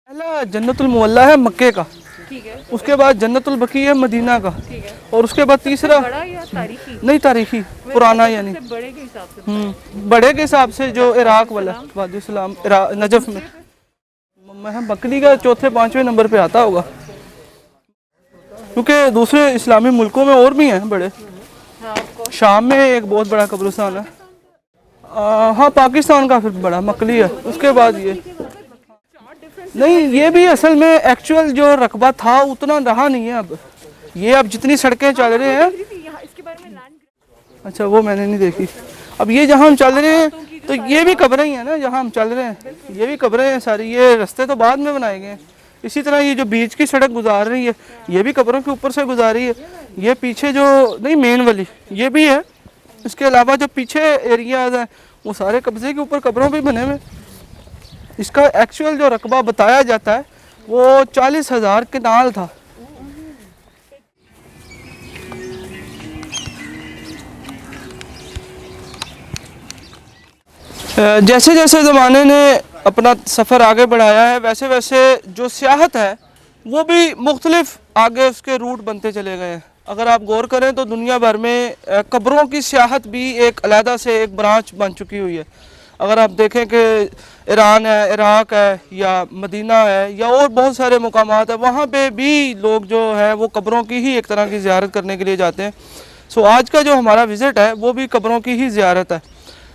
पहला जन्नतुल मुअल्ला है मक्के का, ठीक है। उसके बाद जन्नतुल बकी है मदीना का, ठीक है। और उसके बाद तीसरा बड़ा या तारीखी? नहीं तारीखी पुराना यानी सबसे बड़े के हिसाब से बताएं। बड़े के हिसाब से जो इराक वाला वादियुस्सलाम नजफ में मैं बकरी का चौथे पांचवें नंबर पे आता होगा, क्योंकि दूसरे इस्लामी मुल्कों में और भी हैं बड़े। हाँ, आपको शाम में एक बहुत बड़ा कब्रिस्तान है। हाँ पाकिस्तान का फिर बड़ा मकली है, उसके बाद ये नहीं, ये भी असल में एक्चुअल जो रकबा था उतना रहा नहीं है अब। ये अब जितनी सड़कें चल रहे हैं, यहाँ इसके बारे में लैंड। अच्छा वो मैंने नहीं देखी। अब ये जहाँ हम चल रहे हैं तो ये भी कब्रें ही हैं ना, जहाँ हम चल रहे हैं ये भी कब्रें हैं सारी। ये रास्ते तो बाद में बनाए गए हैं। इसी तरह ये जो बीच की सड़क गुजार रही है ये भी कब्रों के ऊपर से गुजारी है। ये पीछे जो नहीं मेन वाली ये भी है। इसके अलावा जो पीछे एरियाज हैं वो सारे कब्जे के ऊपर कब्रों पे बने हुए। इसका एक्चुअल जो रकबा बताया जाता है वो 40,000 कनाल था। जैसे जैसे ज़माने ने अपना सफ़र आगे बढ़ाया है वैसे वैसे जो सियाहत है वो भी मुख्तलिफ आगे उसके रूट बनते चले गए हैं। अगर आप गौर करें तो दुनिया भर में कब्रों की सियाहत भी एक अलहदा से एक ब्रांच बन चुकी हुई है। अगर आप देखें कि ईरान है, इराक है या मदीना है या और बहुत सारे मुकामात है, वहाँ पे भी लोग जो है वो कब्रों की ही एक तरह की ज़ियारत करने के लिए जाते हैं। सो आज का जो हमारा विज़िट है वो भी कब्रों की ही ज़ियारत है।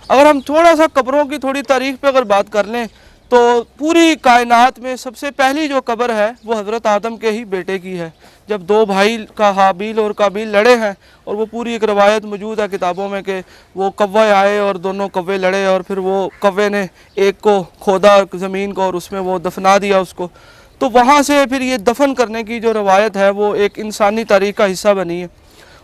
अगर हम थोड़ा सा कब्रों की थोड़ी तारीख़ पे अगर बात कर लें तो पूरी कायनात में सबसे पहली जो कब्र है वो हज़रत आदम के ही बेटे की है। जब दो भाई का हाबील और काबील लड़े हैं, और वो पूरी एक रवायत मौजूद है किताबों में कि वो कौवे आए और दोनों कौवे लड़े और फिर वो कौवे ने एक को खोदा ज़मीन को और उसमें वो दफना दिया उसको। तो वहाँ से फिर ये दफन करने की जो रवायत है वो एक इंसानी तारीख़ का हिस्सा बनी है।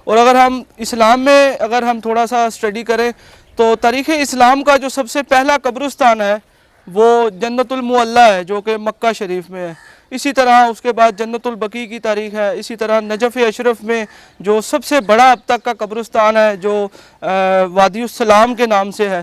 और अगर हम इस्लाम में अगर हम थोड़ा सा स्टडी करें तो तारीख़ इस्लाम का जो सबसे पहला कब्रिस्तान है वो जन्नतुल मुअल्ला है जो कि मक्का शरीफ में है। इसी तरह उसके बाद जन्नतुल बकी की तारीख़ है। इसी तरह नजफ़ अशरफ में जो सबसे बड़ा अब तक का कब्रिस्तान है जो वादियुस्सलाम के नाम से है,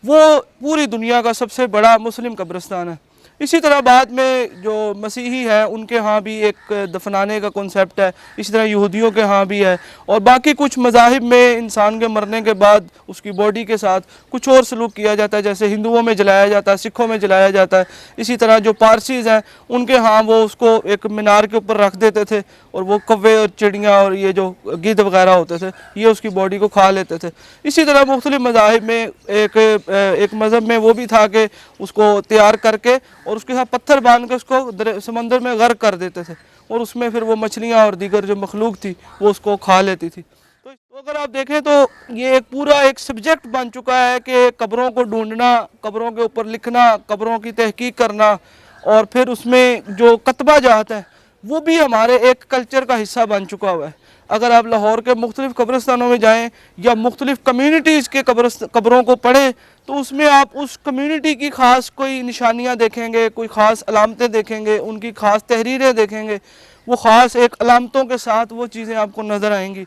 वो पूरी दुनिया का सबसे बड़ा मुस्लिम कब्रिस्तान है। इसी तरह बाद में जो मसीही है उनके यहाँ भी एक दफनाने का कॉन्सेप्ट है। इसी तरह यहूदियों के यहाँ भी है, और बाकी कुछ मज़ाहिब में इंसान के मरने के बाद उसकी बॉडी के साथ कुछ और सलूक किया जाता है, जैसे हिंदुओं में जलाया जाता है, सिखों में जलाया जाता है। इसी तरह जो पारसीज़ हैं उनके यहाँ वो उसको एक मीनार के ऊपर रख देते थे और वो कौवे और चिड़ियाँ और ये जो गिद्ध वगैरह होते थे ये उसकी बॉडी को खा लेते थे। इसी तरह मुख्तलिफ मज़ाहिब में एक मज़हब में वो भी था कि उसको तैयार करके और उसके साथ पत्थर बांध के उसको समंदर में गर्क कर देते थे, और उसमें फिर वो मछलियाँ और दीगर जो मखलूक थी वो उसको खा लेती थी। तो अगर आप देखें तो ये एक पूरा एक सब्जेक्ट बन चुका है कि कब्रों को ढूंढना, कब्रों के ऊपर लिखना, कब्रों की तहकीक करना, और फिर उसमें जो कतबा जात है वो भी हमारे एक कल्चर का हिस्सा बन चुका हुआ है। अगर आप लाहौर के मुख्तलिफ़ कब्रिस्तानों में जाएँ या मुख्तलिफ़ कम्यूनिटीज़ के कब्रों को पढ़ें तो उसमें आप उस कम्युनिटी की ख़ास कोई निशानियाँ देखेंगे, कोई ख़ास अलामतें देखेंगे, उनकी ख़ास तहरीरें देखेंगे। वो ख़ास एक अलामतों के साथ वो चीज़ें आपको नज़र आएंगी।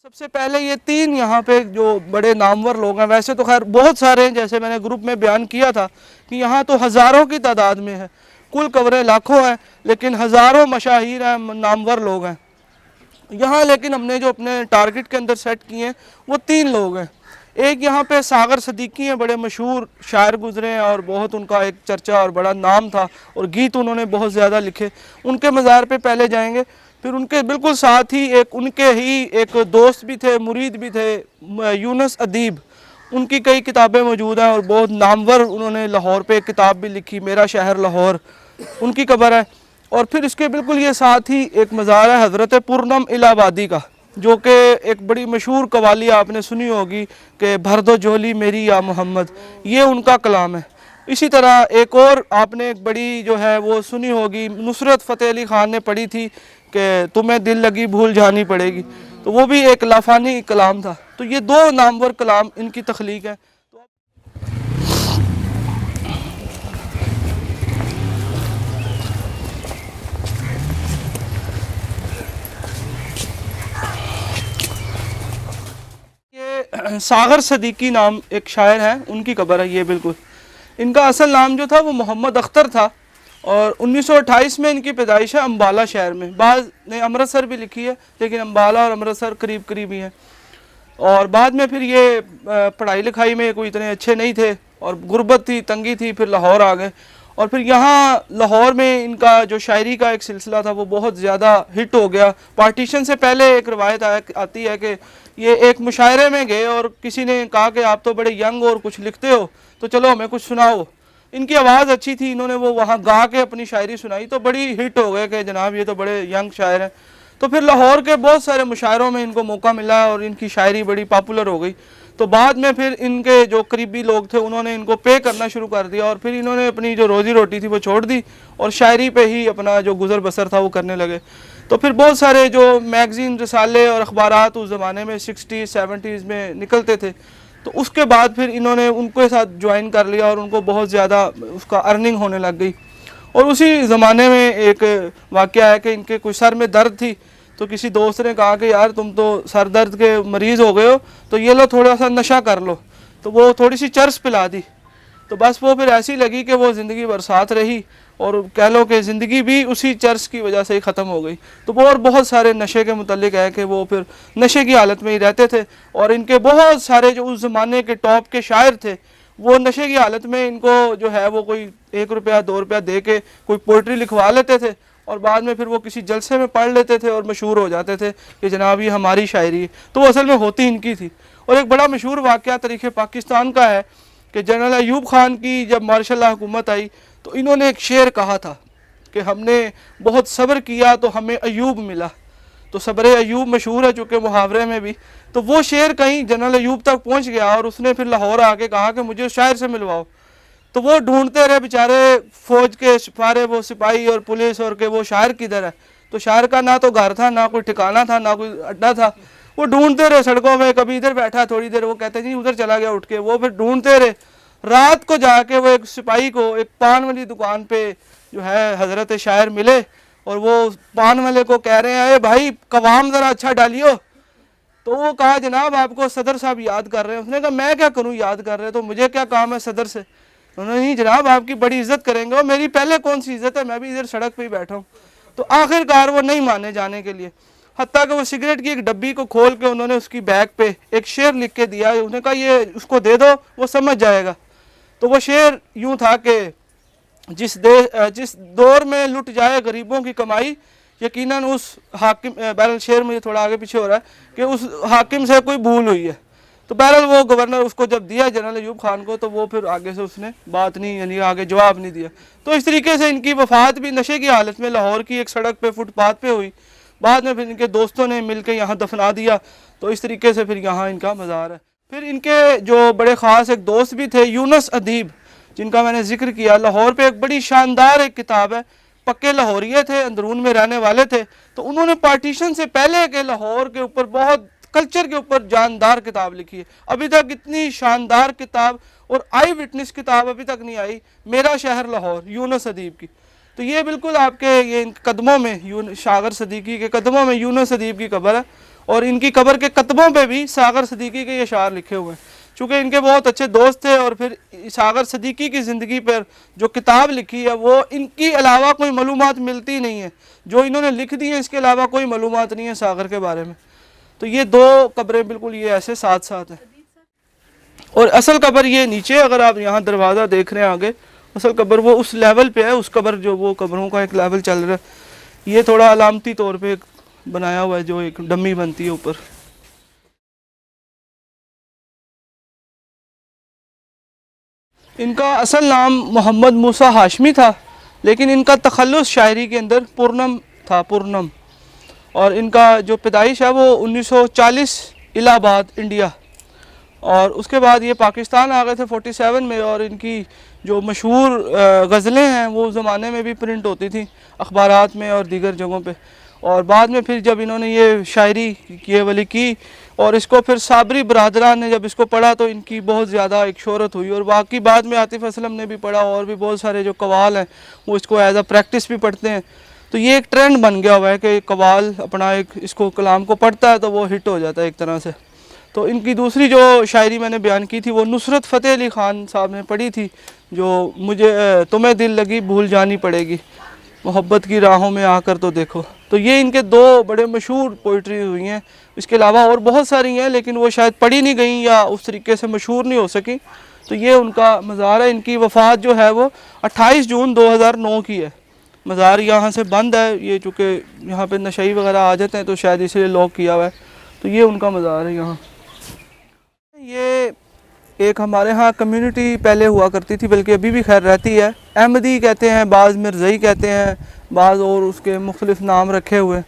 सबसे पहले ये तीन यहाँ पे जो बड़े नामवर लोग हैं, वैसे तो खैर बहुत सारे हैं, जैसे मैंने ग्रुप में बयान किया था कि यहाँ तो हज़ारों की तादाद में है, कुल कब्रें लाखों हैं लेकिन हज़ारों मशाहिर हैं, नामवर लोग हैं यहाँ। लेकिन हमने जो अपने टारगेट के अंदर सेट किए हैं वो तीन लोग हैं। एक यहाँ पे सागर सदीकी हैं, बड़े मशहूर शायर गुजरे हैं और बहुत उनका एक चर्चा और बड़ा नाम था और गीत उन्होंने बहुत ज़्यादा लिखे। उनके मज़ार पे पहले जाएंगे, फिर उनके बिल्कुल साथ ही उनके ही एक दोस्त भी थे, मुरीद भी थे, यूनुस अदीब। उनकी कई किताबें मौजूद हैं और बहुत नामवर उन्होंने लाहौर पे एक किताब भी लिखी, मेरा शहर लाहौर, उनकी कब्र है। और फिर इसके बिल्कुल ये साथ ही एक मज़ार है हज़रत पूर्णम इलाहाबादी का, जो कि एक बड़ी मशहूर कवाली आपने सुनी होगी कि भर दो झोली मेरी या मोहम्मद, ये उनका कलाम है। इसी तरह एक और आपने एक बड़ी जो है वो सुनी होगी, नुसरत फ़तेह अली ख़ान ने पढ़ी थी कि तुम्हें दिल लगी भूल जानी पड़ेगी, तो वो भी एक लाफानी कलाम था। तो ये दो नामवर कलाम इनकी तख्लीक है। सागर सदीकी नाम एक शायर है, उनकी कब्र है ये। बिल्कुल इनका असल नाम जो था वो मोहम्मद अख्तर था, और 1928 में इनकी पैदाइश है अम्बाला शहर में। बाद ने अमृतसर भी लिखी है, लेकिन अम्बाला और अमृतसर करीब करीब ही हैं। और बाद में फिर ये पढ़ाई लिखाई में कोई इतने अच्छे नहीं थे और गुर्बत थी, तंगी थी, फिर लाहौर आ गए। और फिर यहाँ लाहौर में इनका जो शायरी का एक सिलसिला था वो बहुत ज़्यादा हिट हो गया। पार्टीशन से पहले एक रवायत आती है कि ये एक मुशायरे में गए और किसी ने कहा कि आप तो बड़े यंग और कुछ लिखते हो, तो चलो हमें कुछ सुनाओ। इनकी आवाज़ अच्छी थी, इन्होंने वो वहाँ गा के अपनी शायरी सुनाई तो बड़ी हिट हो गए कि जनाब ये तो बड़े यंग शायर हैं। तो फिर लाहौर के बहुत सारे मुशायरों में इनको मौका मिला और इनकी शायरी बड़ी पॉपुलर हो गई। तो बाद में फिर इनके जो करीबी लोग थे उन्होंने इनको पे करना शुरू कर दिया और फिर इन्होंने अपनी जो रोज़ी रोटी थी वो छोड़ दी और शायरी पे ही अपना जो गुज़र बसर था वो करने लगे। तो फिर बहुत सारे जो मैगज़ीन, रिसाले और अखबारात उस ज़माने में 60s 70s में निकलते थे, तो उसके बाद फिर इन्होंने उनके साथ ज्वाइन कर लिया और उनको बहुत ज़्यादा उसका अर्निंग होने लग गई। और उसी ज़माने में एक वाक़या है कि इनके कुछ सर में दर्द थी, तो किसी दोस्त ने कहा कि यार तुम तो सर दर्द के मरीज़ हो गए हो, तो ये लो थोड़ा सा नशा कर लो। तो वो थोड़ी सी चर्स पिला दी, तो बस वो फिर ऐसी लगी कि वो ज़िंदगी बरसात रही और कह लो कि ज़िंदगी भी उसी चर्स की वजह से ही ख़त्म हो गई। तो वो और बहुत सारे नशे के मुतल्लिक है कि वो फिर नशे की हालत में ही रहते थे और इनके बहुत सारे जो उस ज़माने के टॉप के शायर थे वो नशे की हालत में इनको जो है वो कोई 1 रुपया 2 रुपया दे के कोई पोइट्री लिखवा लेते थे और बाद में फिर वो किसी जलसे में पढ़ लेते थे और मशहूर हो जाते थे कि जनाब ये हमारी शायरी है। तो वो असल में होती इनकी थी। और एक बड़ा मशहूर वाक़या तारीख़ पाकिस्तान का है कि जनरल अयूब खान की जब मार्शल हुकूमत आई तो इन्होंने एक शेर कहा था कि हमने बहुत सब्र किया तो हमें अयूब मिला। तो सब्र अयूब मशहूर है चूँकि मुहावरे में भी, तो वो शेर कहीं जनरल अयूब तक पहुँच गया और उसने फिर लाहौर आके कहा कि मुझे शायर से मिलवाओ। तो वो ढूंढते रहे बेचारे, फौज के सारे वो सिपाही और पुलिस और के वो शायर किधर है। तो शायर का ना तो घर था, ना कोई ठिकाना था, ना कोई अड्डा था। वो ढूंढते रहे सड़कों में, कभी इधर बैठा थोड़ी देर, वो कहते जी उधर चला गया उठ के। वो फिर ढूंढते रहे, रात को जाके वो एक सिपाही को एक पान वाली दुकान पे जो है हजरत शायर मिले और वो पान वाले को कह रहे हैं अरे भाई कवाम ज़रा अच्छा डालियो। तो वो कहा जनाब आपको सदर साहब याद कर रहे हैं। उसने कहा मैं क्या करूं याद कर रहे हैं तो मुझे क्या काम है सदर से। उन्होंने नहीं जनाब आपकी बड़ी इज्जत करेंगे और मेरी पहले कौन सी इज्जत है, मैं भी इधर सड़क पे ही बैठा हूँ। तो आखिरकार वो नहीं माने जाने के लिए, हत्ता कि वो सिगरेट की एक डब्बी को खोल के उन्होंने उसकी बैग पे एक शेर लिख के दिया। उन्होंने कहा ये उसको दे दो, वो समझ जाएगा। तो वो शेर यूँ था कि जिस दौर में लुट जाए गरीबों की कमाई, यकीनन उस हाकिम, बहरहाल शेर मुझे थोड़ा आगे पीछे हो रहा है, कि उस हाकिम से कोई भूल हुई है। तो बहरहाल वो गवर्नर उसको जब दिया जनरल अयूब खान को, तो वो फिर आगे से उसने बात नहीं, यानी आगे जवाब नहीं दिया। तो इस तरीके से इनकी वफात भी नशे की हालत में लाहौर की एक सड़क पे फुटपाथ पे हुई। बाद में फिर इनके दोस्तों ने मिल के यहाँ दफना दिया। तो इस तरीके से फिर यहाँ इनका मज़ार है। फिर इनके जो बड़े ख़ास एक दोस्त भी थे यूनुस अदीब, जिनका मैंने जिक्र किया। लाहौर पे एक बड़ी शानदार एक किताब है, पक्के लाहौरिये थे, अंदरून में रहने वाले थे। तो उन्होंने पार्टीशन से पहले के लाहौर के ऊपर बहुत कल्चर के ऊपर जानदार किताब लिखी है। अभी तक इतनी शानदार किताब और आई विटनेस किताब अभी तक नहीं आई, मेरा शहर लाहौर, यूनुस अदीब की। तो ये बिल्कुल आपके ये कदमों में सागर सदीकी के कदमों में यूनुस अदीब की कब्र है और इनकी कब्र के कतबों पे भी सागर सदीकी के ये शार लिखे हुए हैं। चूँकि इनके बहुत अच्छे दोस्त थे और फिर सागर सदीकी की ज़िंदगी पर जो किताब लिखी है वो इनकी अलावा कोई मालूमात मिलती नहीं है। जो इन्होंने लिख दी है इसके अलावा कोई मालूमात नहीं है सागर के बारे में। तो ये दो कब्रें बिल्कुल ये ऐसे साथ साथ हैं। और असल कब्र ये नीचे, अगर आप यहाँ दरवाज़ा देख रहे हैं आगे, असल कब्र वो उस लेवल पे है। उस कब्र जो वो कब्रों का एक लेवल चल रहा है, ये थोड़ा अलामती तौर पे बनाया हुआ है जो एक डमी बनती है ऊपर। इनका असल नाम मोहम्मद मूसा हाशमी था, लेकिन इनका तखल्लुस शायरी के अंदर पूर्णम था, पूर्णम। और इनका जो पैदाइश है वो 1940 इलाहाबाद इंडिया, और उसके बाद ये पाकिस्तान आ गए थे 47 में। और इनकी जो मशहूर गज़लें हैं वो उस ज़माने में भी प्रिंट होती थी अखबारात में और दीगर जगहों पे। और बाद में फिर जब इन्होंने ये शायरी ये वाली की और इसको फिर साबरी बरदरान ने जब इसको पढ़ा तो इनकी बहुत ज़्यादा एक शोहरत हुई। और बाकी बाद में आतिफ़ असलम ने भी पढ़ा और भी बहुत सारे जो कवाल हैं वो इसको एज अ प्रैक्टिस भी पढ़ते हैं। तो ये एक ट्रेंड बन गया हुआ है कि कवाल अपना एक इसको कलाम को पढ़ता है तो वो हिट हो जाता है एक तरह से। तो इनकी दूसरी जो शायरी मैंने बयान की थी वो नुसरत फ़तेह अली ख़ान साहब ने पढ़ी थी, जो मुझे तुम्हें दिल लगी भूल जानी पड़ेगी, मोहब्बत की राहों में आकर तो देखो। तो ये इनके दो बड़े मशहूर पोइट्री हुई हैं। इसके अलावा और बहुत सारी हैं लेकिन वो शायद पढ़ी नहीं गई या उस तरीके से मशहूर नहीं हो सकी। तो ये उनका मज़ार है। इनकी वफ़ात जो है वो 28 जून 2009 की है। मज़ार यहाँ से बंद है, ये चूँकि यहाँ पे नशई वगैरह आ जाते हैं तो शायद इसलिए लॉक किया हुआ है। तो ये उनका मज़ार है यहाँ। ये एक हमारे यहाँ कम्युनिटी पहले हुआ करती थी, बल्कि अभी भी खैर रहती है। अहमदी कहते हैं, बाज़ मिर्ज़ई कहते हैं, बाज़ और उसके मुख्तलिफ़ नाम रखे हुए।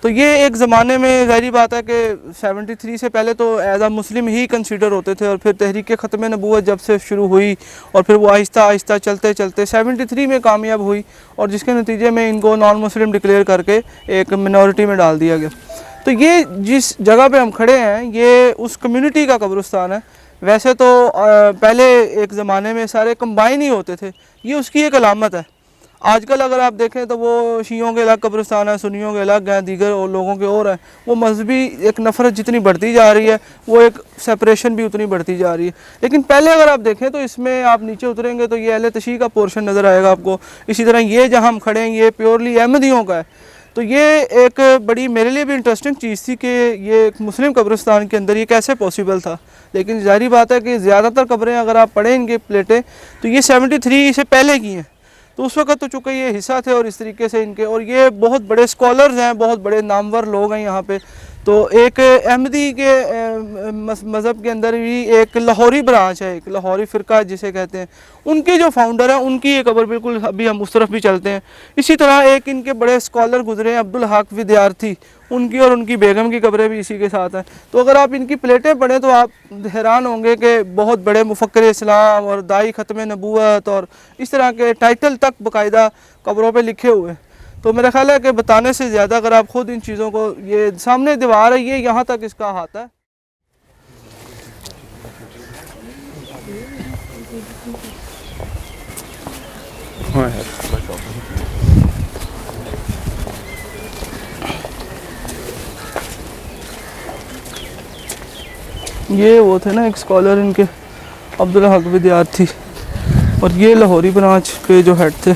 तो ये एक ज़माने में ज़ाहिर बात है कि 73 से पहले तो एज आ मुस्लिम ही कंसीडर होते थे, और फिर तहरीक ख़त्म नबूवत जब से शुरू हुई और फिर वो आहिस्ता आहिस्ता चलते चलते 73 में कामयाब हुई, और जिसके नतीजे में इनको नॉन मुस्लिम डिक्लेयर करके एक मिनॉरिटी में डाल दिया गया। तो ये जिस जगह पे हम खड़े हैं ये उस कम्युनिटी का कब्रिस्तान है। वैसे तो पहले एक ज़माने में सारे कंबाइन ही होते थे, ये उसकी एक अलामत है। आजकल अगर आप देखें तो वो शियों के अलग कब्रिस्तान है, सुन्नियों के अलग हैं, दीगर और लोगों के और हैं। वो मजहबी एक नफ़रत जितनी बढ़ती जा रही है वो एक सेपरेशन भी उतनी बढ़ती जा रही है। लेकिन पहले अगर आप देखें तो इसमें आप नीचे उतरेंगे तो ये अहले तशीह का पोर्शन नज़र आएगा आपको। इसी तरह ये जहाँ हम खड़े हैं ये प्योरली अहमदियों का है। तो ये एक बड़ी मेरे लिए भी इंटरेस्टिंग चीज़ थी कि ये एक मुस्लिम कब्रिस्तान के अंदर ये कैसे पॉसिबल था। लेकिन ज़ाहिर बात है कि ज़्यादातर कब्रें अगर आप पढ़ें इनकी प्लेटें तो ये 73 से पहले की हैं। तो उस वक्त तो चूँकि ये हिस्सा थे और इस तरीके से इनके, और ये बहुत बड़े स्कॉलर्स हैं, बहुत बड़े नामवर लोग हैं यहाँ पे। तो एक अहमदी के मज़हब के अंदर भी एक लाहौरी ब्रांच है, एक लाहौरी फ़िरका जिसे कहते हैं, उनके जो फाउंडर हैं उनकी ये कब्र बिल्कुल, अभी हम उस तरफ भी चलते हैं। इसी तरह एक इनके बड़े स्कॉलर गुजरे हैं अब्दुल हक विद्यार्थी, उनकी और उनकी बेगम की कब्रें भी इसी के साथ हैं। तो अगर आप इनकी प्लेटें पढ़ें तो आप हैरान होंगे कि बहुत बड़े मुफक्किर इस्लाम और दाई ख़त्म नबूवत और इस तरह के टाइटल तक बाकायदा कब्रों पे लिखे हुए हैं। तो मेरा ख्याल है कि बताने से ज़्यादा अगर आप ख़ुद इन चीज़ों को, ये सामने दीवार है ये यहाँ तक इसका हाथ है। ये वो थे ना एक स्कॉलर इनके अब्दुल हक विद्यार्थी, और ये लाहौरी ब्रांच पे जो हेड थे।